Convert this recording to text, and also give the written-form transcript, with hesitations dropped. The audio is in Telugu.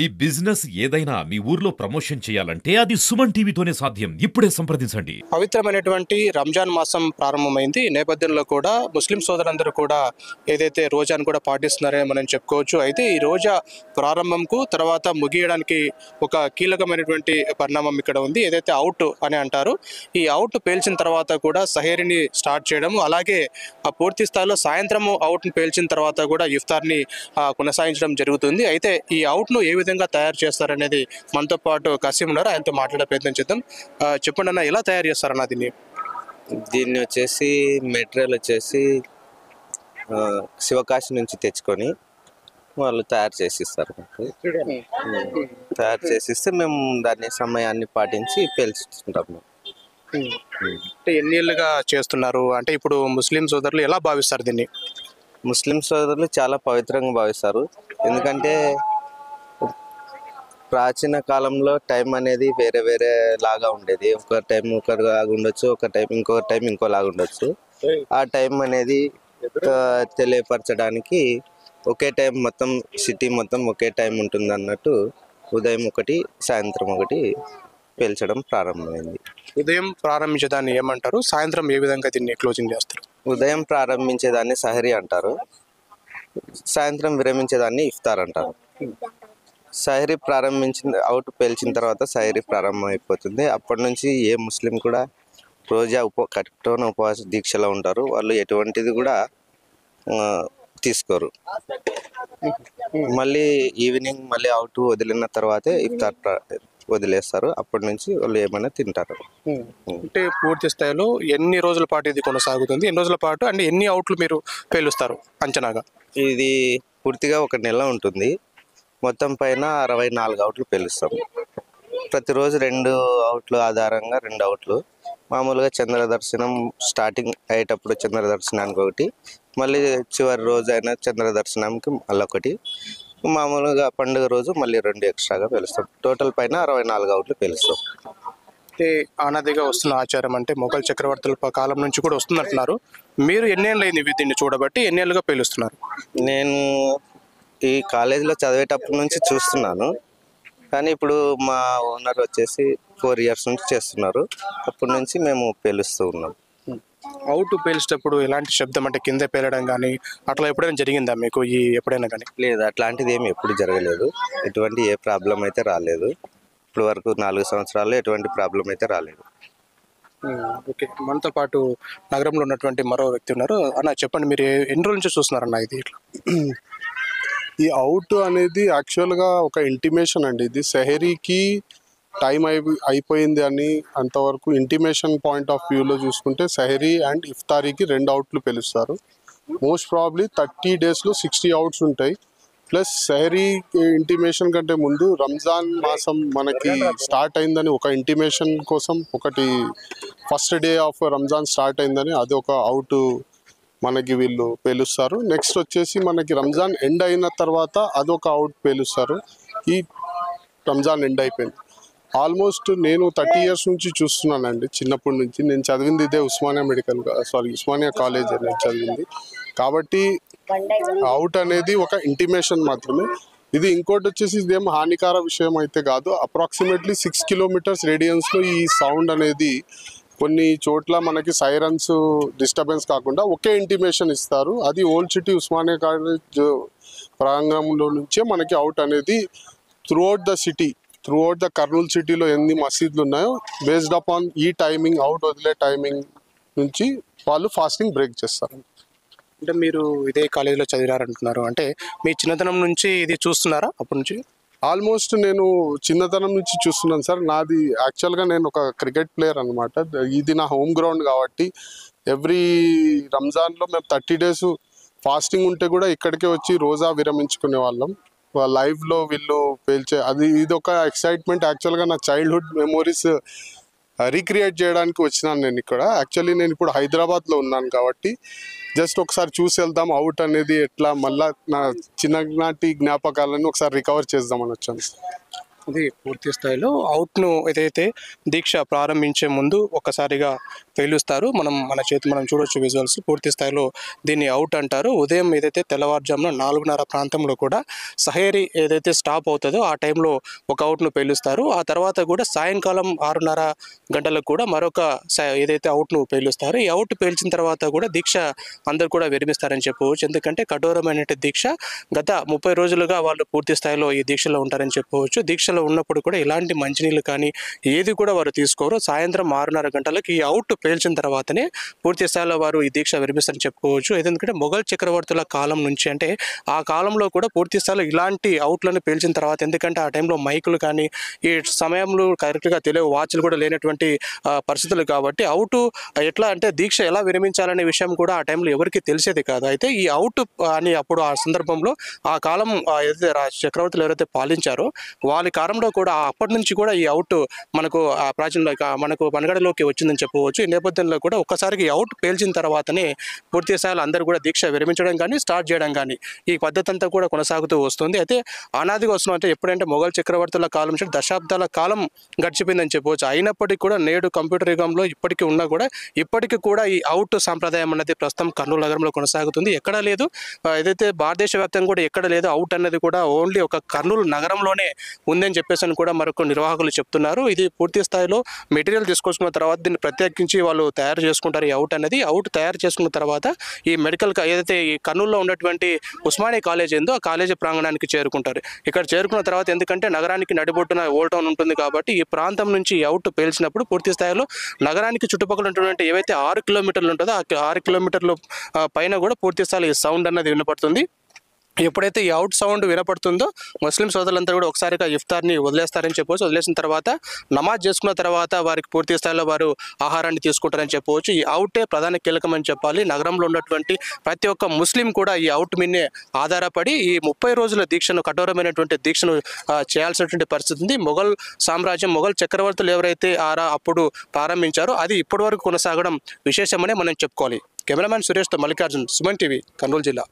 ఈ బిజినెస్ ఏదైనా మీ ఊర్లో ప్రమోషన్ చేయాలంటే అది సుమన్ టీవీతోనే సాధ్యం. ఇప్పుడే సంప్రదించండి. పవిత్రమైనటువంటి రంజాన్ మాసం ప్రారంభమైంది. ఈ నేపథ్యంలో కూడా ముస్లిం సోదరులందరూ కూడా ఏదైతే రోజాను కూడా పాటిస్తున్నారని మనం చెప్పుకోవచ్చు. అయితే ఈ రోజా ప్రారంభంకు తర్వాత ముగియడానికి ఒక కీలకమైనటువంటి పరిణామం ఇక్కడ ఉంది. ఏదైతే అవుట్ అని అంటారు. ఈ అవుట్ పేల్చిన తర్వాత కూడా సహేరిని స్టార్ట్ చేయడం, అలాగే పూర్తి స్థాయిలో సాయంత్రము అవుట్ని పేల్చిన తర్వాత కూడా ఇఫ్తార్ని కొనసాగించడం జరుగుతుంది. అయితే ఈ అవుట్ను ఏ విధంగా తయారు చేస్తారనేది మనతో పాటు కసీం ఉన్నారు. ఆయనతో మాట్లాడే ప్రయత్నం చేద్దాం. చెప్పండి అన్న, ఎలా తయారు చేస్తారన్న దీన్ని? దీన్ని వచ్చేసి మెటీరియల్ వచ్చేసి శివకాశి నుంచి తెచ్చుకొని వాళ్ళు తయారు చేసిస్తారు. తయారు చేసిస్తే మేము దాన్ని సమయాన్ని పాటించి పేల్చుకుంటాము. అంటే ఎన్ని ఏళ్ళుగా చేస్తున్నారు? అంటే ఇప్పుడు ముస్లిం సోదరులు ఎలా భావిస్తారు దీన్ని? ముస్లిం సోదరులు చాలా పవిత్రంగా భావిస్తారు. ఎందుకంటే ప్రాచీన కాలంలో టైం అనేది వేరే వేరే లాగా ఉండేది. ఒక టైం ఒకలాగా ఉండొచ్చు, ఒక టైం ఇంకోలాగా ఉండొచ్చు. ఆ టైం అనేది తెలియపరచడానికి ఒకే టైం మొత్తం సిటీ మొత్తం ఒకే టైం ఉంటుంది అన్నట్టు ఉదయం ఒకటి సాయంత్రం ఒకటి పేల్చడం ప్రారంభమైంది. ఉదయం ప్రారంభించేదాన్ని ఏమంటారు? సాయంత్రం ఏ విధంగా దీన్ని క్లోజింగ్ చేస్తారు? ఉదయం ప్రారంభించేదాన్ని సహరీ అంటారు, సాయంత్రం విరమించేదాన్ని ఇఫ్తార్ అంటారు. సహరీ ప్రారంభించిన అవుట్ పేల్చిన తర్వాత సహరీ ప్రారంభం అయిపోతుంది. అప్పటి నుంచి ఏ ముస్లిం కూడా రోజా కఠిన ఉపవాస దీక్షలో ఉంటారు. వాళ్ళు ఎటువంటిది కూడా తీసుకోరు. మళ్ళీ ఈవినింగ్ మళ్ళీ అవుట్ వదిలిన తర్వాతే ఇఫ్తార్ వదిలేస్తారు. అప్పటి నుంచి వాళ్ళు ఏమైనా తింటారు. అంటే పూర్తి స్థాయిలో ఎన్ని రోజుల పాటు ఇది కొనసాగుతుంది? ఎన్ని రోజుల పాటు అంటే ఎన్ని అవుట్లు మీరు పేలుస్తారు అంచనాగా? ఇది పూర్తిగా 1 నెల ఉంటుంది. మొత్తం పైన 64 అవుట్లు పేలుస్తాం. ప్రతిరోజు 2 అవుట్లు ఆధారంగా 2 అవుట్లు. మామూలుగా చంద్ర దర్శనం స్టార్టింగ్ అయ్యేటప్పుడు చంద్ర దర్శనానికి ఒకటి, మళ్ళీ చివరి రోజు అయినా చంద్ర దర్శనానికి మళ్ళీ ఒకటి, మామూలుగా పండుగ రోజు మళ్ళీ 2 ఎక్స్ట్రాగా పేలుస్తాం. టోటల్ పైన 64 అవుట్లు పేలుస్తాం. అంటే అనాదిగా వస్తున్న ఆచారం, అంటే మొఘల్ చక్రవర్తుల కాలం నుంచి కూడా వస్తుందంటున్నారు. మీరు ఎన్నేళ్ళు అయింది దీన్ని చూడబట్టి? ఎన్నేళ్ళుగా పేలుస్తున్నారు? నేను ఈ కాలేజీలో చదివేటప్పటి నుంచి చూస్తున్నాను, కానీ ఇప్పుడు మా ఓనర్ వచ్చేసి 4 ఇయర్స్ నుంచి చేస్తున్నారు. అప్పటి నుంచి మేము పేలుస్తూ ఉన్నాం. అవుట్ పేల్చేటప్పుడు ఎలాంటి శబ్దం, అంటే కింద పేలడం కానీ అట్లా ఎప్పుడైనా జరిగిందా మీకు ఎప్పుడైనా కానీ? లేదు, అట్లాంటిది ఏమి ఎప్పుడు జరగలేదు. ఎటువంటి ఏ ప్రాబ్లం అయితే రాలేదు. ఇప్పుడు వరకు 4 సంవత్సరాల్లో ఎటువంటి ప్రాబ్లం అయితే రాలేదు. ఓకే, మనతో పాటు నగరంలో ఉన్నటువంటి మరో వ్యక్తి ఉన్నారు. అన్న చెప్పండి, మీరు ఎన్ని రోజుల నుంచి చూస్తున్నారన్న ఇది ఇట్లా? ఈ అవుట్ అనేది యాక్చువల్గా ఒక ఇంటిమేషన్ అండి. ఇది సెహరీకి టైం అయిపోయింది అని అంతవరకు ఇంటిమేషన్ పాయింట్ ఆఫ్ వ్యూలో చూసుకుంటే సెహరీ అండ్ ఇఫ్తారీకి 2 అవుట్లు పిలుస్తారు. మోస్ట్ ప్రాబ్లీ 30 డేస్లో 60 అవుట్స్ ఉంటాయి. ప్లస్ సెహరీ ఇంటిమేషన్ కంటే ముందు రంజాన్ మాసం మనకి స్టార్ట్ అయిందని ఒక ఇంటిమేషన్ కోసం ఒకటి first day of Ramzan start అయిందని అది ఒక అవుట్ మనకి వీళ్ళు పేలుస్తారు. నెక్స్ట్ వచ్చేసి మనకి రంజాన్ ఎండ్ అయిన తర్వాత అదొక అవుట్ పేలుస్తారు. ఈ రంజాన్ ఎండ్ అయిపోయింది. ఆల్మోస్ట్ నేను 30 ఇయర్స్ నుంచి చూస్తున్నానండి. చిన్నప్పటి నుంచి నేను చదివింది ఇదే ఉస్మానియా కాలేజ్ నేను చదివింది. కాబట్టి అవుట్ అనేది ఒక ఇంటిమేషన్ మాత్రమే. ఇది ఇంకోటి వచ్చేసి ఇదేం హానికార విషయం అయితే కాదు. అప్రాక్సిమేట్లీ 6 కిలోమీటర్స్ రేడియన్స్లో ఈ సౌండ్ అనేది కొన్ని చోట్ల మనకి సైరన్స్ డిస్టర్బెన్స్ కాకుండా ఒకే ఇంటిమేషన్ ఇస్తారు. అది ఓల్డ్ సిటీ ఉస్మానియా కాలేజ్ ప్రాంగణంలో నుంచే మనకి అవుట్ అనేది throughout the city, throughout the Kurnool సిటీలో ఎన్ని మసీదులు ఉన్నాయో బేస్డ్ అపాన్ ఈ టైమింగ్, అవుట్ వదిలే టైమింగ్ నుంచి వాళ్ళు ఫాస్టింగ్ బ్రేక్ చేస్తారు. అంటే మీరు ఇదే కాలేజీలో చదివారంటున్నారు, అంటే మీ చిన్నతనం నుంచి ఇది చూస్తున్నారా అప్పటి నుంచి? ఆల్మోస్ట్ నేను చిన్నతనం నుంచి చూస్తున్నాను సార్. నాది యాక్చువల్గా నేను ఒక క్రికెట్ ప్లేయర్ అనమాట. ఇది నా హోమ్ గ్రౌండ్ కాబట్టి ఎవ్రీ రంజాన్లో మేము 30 డేస్ ఫాస్టింగ్ ఉంటే కూడా ఇక్కడికే వచ్చి రోజా విరమించుకునే వాళ్ళం. లైవ్లో వీళ్ళు పేల్చే ఇది ఒక ఎక్సైట్మెంట్. యాక్చువల్గా నా చైల్డ్హుడ్ మెమోరీస్ రీక్రియేట్ చేయడానికి వచ్చినాను నేను ఇక్కడ. యాక్చువల్లీ నేను ఇప్పుడు హైదరాబాద్లో ఉన్నాను కాబట్టి జస్ట్ ఒకసారి చూసి వెళ్దాం అవుట్ అనేది ఎట్లా, మళ్ళీ నా చిన్ననాటి జ్ఞాపకాలను ఒకసారి రికవర్ చేద్దామని వచ్చాను. ఇది పూర్తి స్థాయిలో అవుట్ను ఏదైతే దీక్ష ప్రారంభించే ముందు ఒక్కసారిగా పేలుస్తారు. మనం చూడొచ్చు విజువల్స్. పూర్తి స్థాయిలో దీన్ని అవుట్ అంటారు. ఉదయం ఏదైతే తెల్లవారుజామున 4:30 ప్రాంతంలో కూడా సహేరీ ఏదైతే స్టాప్ అవుతుందో ఆ టైంలో ఒక అవుట్ను పేలుస్తారు. ఆ తర్వాత కూడా సాయంకాలం 6:30 గంటలకు కూడా మరొక ఏదైతే అవుట్ను పేలుస్తారు. ఈ అవుట్ పేల్చిన తర్వాత కూడా దీక్ష అందరూ కూడా విరమిస్తారని చెప్పవచ్చు. ఎందుకంటే కఠోరమైన దీక్ష. గత 30 రోజులుగా వాళ్ళు పూర్తి స్థాయిలో ఈ దీక్షలో ఉంటారని చెప్పవచ్చు. దీక్షలో ఉన్నప్పుడు కూడా ఎలాంటి మంచినీళ్ళు కానీ ఏది కూడా వారు తీసుకోరు. సాయంత్రం 6:30 గంటలకు ఈ అవుట్ పేల్చిన తర్వాతనే పూర్తి స్థాయిలో వారు ఈ దీక్ష విరమిస్తారని చెప్పుకోవచ్చు. ఎందుకంటే మొఘల్ చక్రవర్తుల కాలం నుంచి, అంటే ఆ కాలంలో కూడా పూర్తి స్థాయిలో ఇలాంటి అవుట్లను పేల్చిన తర్వాత, ఎందుకంటే ఆ టైంలో మైకులు కానీ ఈ సమయంలో కరెక్ట్గా తెలియవు, వాచ్లు కూడా లేనటువంటి పరిస్థితులు కాబట్టి అవుట్ ఎట్లా అంటే దీక్ష ఎలా విరమించాలనే విషయం కూడా ఆ టైంలో ఎవరికి తెలిసేది కాదు. అయితే ఈ అవుట్ అని అప్పుడు ఆ సందర్భంలో ఆ కాలం ఏదైతే చక్రవర్తులు ఎవరైతే పాలించారో వాళ్ళ కాలంలో కూడా అప్పటి నుంచి కూడా ఈ అవుట్ మనకు మనకు మనగడలోకి వచ్చిందని చెప్పవచ్చు. ఈ నేపథ్యంలో కూడా ఒక్కసారికి అవుట్ పేల్చిన తర్వాతనే పూర్తి స్థాయిలో అందరూ కూడా దీక్ష విరమించడం కానీ స్టార్ట్ చేయడం కానీ ఈ పద్ధతి అంతా కూడా కొనసాగుతూ వస్తుంది. అయితే అనాదిగా వస్తున్నాం, అంటే ఎప్పుడంటే మొఘల్ చక్రవర్తుల కాలం నుంచి దశాబ్దాల కాలం గడిచిపోయిందని చెప్పవచ్చు. అయినప్పటికీ కూడా నేడు కంప్యూటర్ యుగంలో ఇప్పటికీ ఉన్నా కూడా ఇప్పటికీ కూడా ఈ అవుట్ సాంప్రదాయం అన్నది ప్రస్తుతం కర్నూలు నగరంలో కొనసాగుతుంది. ఎక్కడా లేదు, ఏదైతే భారతదేశ వ్యాప్తంగా కూడా ఎక్కడ లేదు. అవుట్ అన్నది కూడా ఓన్లీ ఒక కర్నూలు నగరంలోనే ఉందని చెప్పేసి కూడా మరొక నిర్వాహకులు చెప్తున్నారు. ఇది పూర్తి స్థాయిలో మెటీరియల్ తీసుకొచ్చుకున్న తర్వాత దీన్ని ప్రత్యేకించి వాళ్ళు తయారు చేసుకుంటారు. ఈ అవుట్ అనేది అవుట్ తయారు చేసుకున్న తర్వాత ఈ మెడికల్ ఏదైతే ఈ కర్నూలులో ఉన్నటువంటి ఉస్మానియా కాలేజ్ ఏందో ఆ కాలేజీ ప్రాంగణానికి చేరుకుంటారు. ఇక్కడ చేరుకున్న తర్వాత ఎందుకంటే నగరానికి నడిబొట్టున ఓల్డ్ టౌన్ ఉంటుంది కాబట్టి ఈ ప్రాంతం నుంచి అవుట్ పేల్చినప్పుడు పూర్తి స్థాయిలో నగరానికి చుట్టుపక్కల ఉన్నటువంటి ఏవైతే 6 కిలోమీటర్లు ఉంటుందో ఆ 6 కిలోమీటర్లు పైన కూడా పూర్తి స్థాయిలో ఈ సౌండ్ అన్నది వినపడుతుంది. ఎప్పుడైతే ఈ అవుట్ సౌండ్ వినపడుతుందో ముస్లిం సోదరులంతా కూడా ఒకసారిగా ఇఫ్తార్ని వదిలేస్తారని చెప్పవచ్చు. వదిలేసిన తర్వాత నమాజ్ చేసుకున్న తర్వాత వారికి పూర్తి స్థాయిలో వారు ఆహారాన్ని తీసుకుంటారని చెప్పవచ్చు. ఈ అవుటే ప్రధాన కీలకం అని చెప్పాలి. నగరంలో ఉన్నటువంటి ప్రతి ఒక్క ముస్లిం కూడా ఈ అవుట్ మీదే ఆధారపడి ఈ 30 రోజుల దీక్షను, కఠోరమైనటువంటి దీక్షను చేయాల్సినటువంటి పరిస్థితి ఉంది. మొఘల్ సామ్రాజ్యం, మొఘల్ చక్రవర్తులు ఎవరైతే అప్పుడు ప్రారంభించారో అది ఇప్పటి వరకు కొనసాగడం విశేషమనే మనం చెప్పుకోవాలి. కెమెరామ్యాన్ సురేష్తో మల్లికార్జున్, సుమన్ టీవీ, కర్నూలు జిల్లా.